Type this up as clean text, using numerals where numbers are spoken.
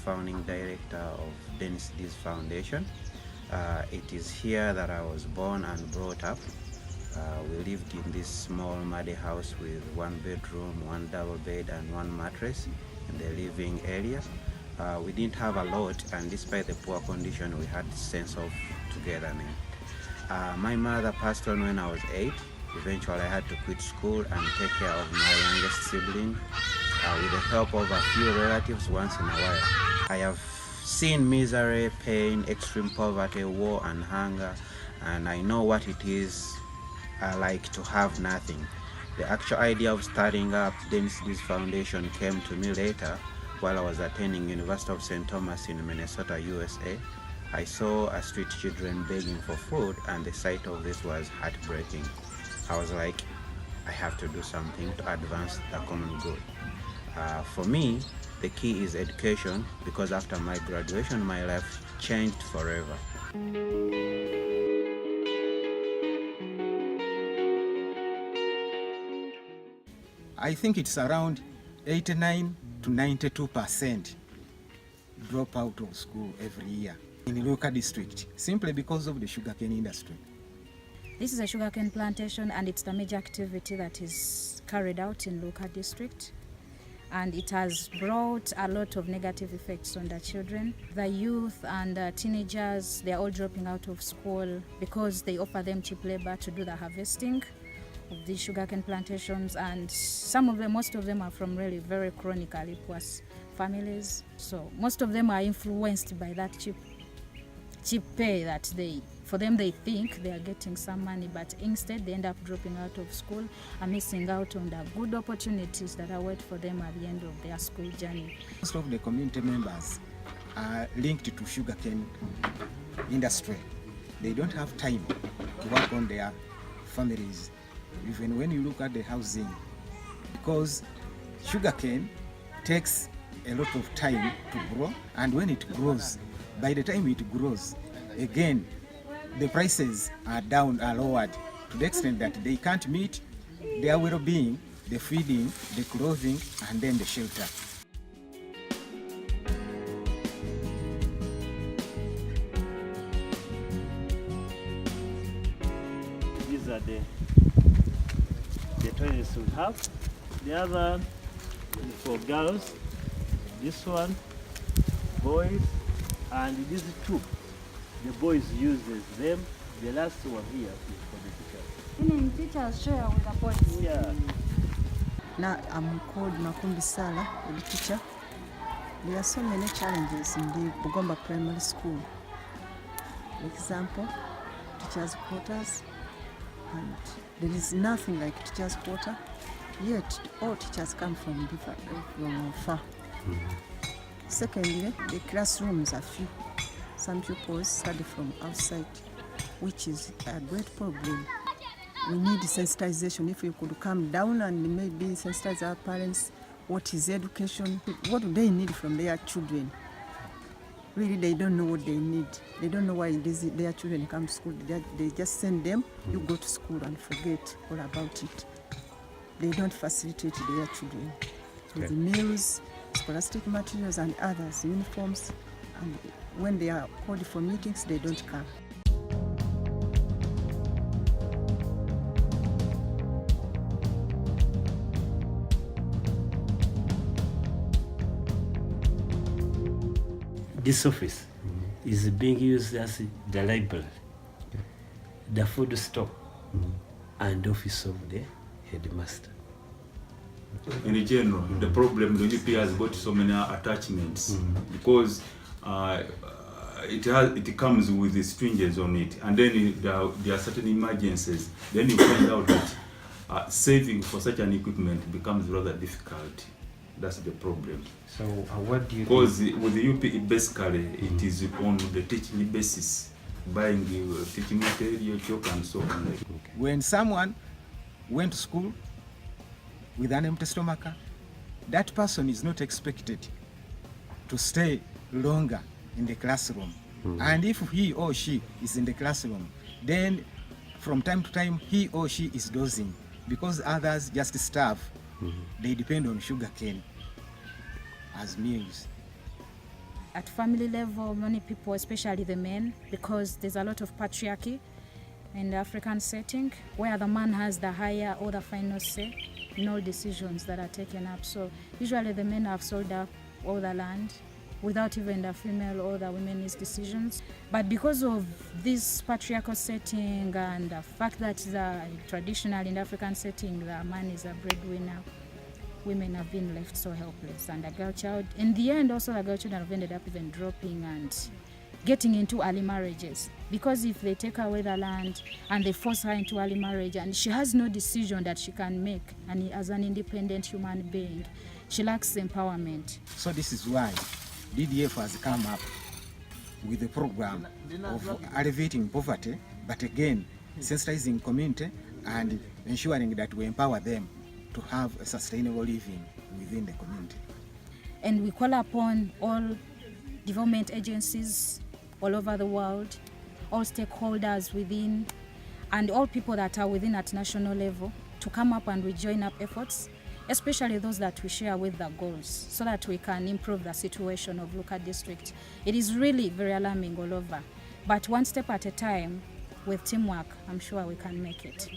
founding director of Dennis Dease Foundation. It is here that I was born and brought up. We lived in this small muddy house with one bedroom, one double bed and one mattress in the living area. We didn't have a lot, and despite the poor condition, we had a sense of togetherness. My mother passed on when I was 8. Eventually I had to quit school and take care of my youngest sibling with the help of a few relatives once in a while. I have seen misery, pain, extreme poverty, war and hunger, and I know what it is like to have nothing. The actual idea of starting up Dennis Dease Foundation came to me later while I was attending University of St. Thomas in Minnesota, USA. I saw a street children begging for food, and the sight of this was heartbreaking. I was like, I have to do something to advance the common good. For me, the key is education, because after my graduation, my life changed forever. I think it's around 89 to 92% drop out of school every year in the Luuka district, simply because of the sugarcane industry. This is a sugarcane plantation, and it's the major activity that is carried out in Luuka district. And it has brought a lot of negative effects on the children. The youth and teenagers, they are all dropping out of school because they offer them cheap labor to do the harvesting of these sugarcane plantations, and most of them are from really very chronically poor families. So most of them are influenced by that cheap pay that for them they think they are getting some money, but instead they end up dropping out of school and missing out on the good opportunities that await for them at the end of their school journey. Most of the community members are linked to sugarcane industry. They don't have time to work on their families, even when you look at the housing, because sugarcane takes a lot of time to grow, and when it grows, by the time it grows, again, the prices are lowered to the extent that they can't meet their well-being, the feeding, the clothing, and then the shelter. These are the toilets we have. The other is for girls, this one, boys, and these two. The boys use them. The last one here is for the teachers. Meaning teachers share with the boys. Yeah. Now I'm called Makumbi Sala, the teacher. There are so many challenges in the Bugomba Primary School. For example, teachers' quarters, and there is nothing like teachers' quarter. Yet all teachers come from far. Secondly, the classrooms are few. Some pupils study from outside, which is a great problem. We need sensitization. If we could come down and maybe sensitize our parents, what is education, what do they need from their children? Really, they don't know what they need. They don't know why their children come to school. They just send them, you go to school and forget all about it. They don't facilitate their children with meals, scholastic materials and others, uniforms, and when they are called for meetings, they don't come. This office is being used as the library, the food store, and office of the headmaster. In general, the problem the UP has got so many attachments because it comes with the stringers on it, and then there are certain emergencies. Then you find out that saving for such an equipment becomes rather difficult. That's the problem. So what do you Because with the UP, basically it is on the teaching basis, buying the teaching material, chalk and so on. Okay. When someone went to school with an empty stomach, that person is not expected to stay longer in the classroom. And if he or she is in the classroom, then from time to time he or she is dozing, because others just starve. They depend on sugarcane as meals. at family level, many people, especially the men, because there's a lot of patriarchy in the African setting, where the man has the higher or the final say in all decisions that are taken up. So usually the men have sold up all the land without even the female or the women's decisions. But because of this patriarchal setting and the fact that traditional in the African setting, the man is a breadwinner, women have been left so helpless. And the girl child, in the end also the girl children have ended up even dropping and getting into early marriages. Because if they take away the land and they force her into early marriage and she has no decision that she can make, and as an independent human being, she lacks empowerment. So this is why DDF has come up with a program of alleviating poverty, but again, sensitizing community and ensuring that we empower them to have a sustainable living within the community. And we call upon all development agencies all over the world, all stakeholders within, and all people that are within at national level to come up and we join up efforts, especially those that we share with the goals, so that we can improve the situation of Luuka district. It is really very alarming all over, but one step at a time with teamwork, I'm sure we can make it.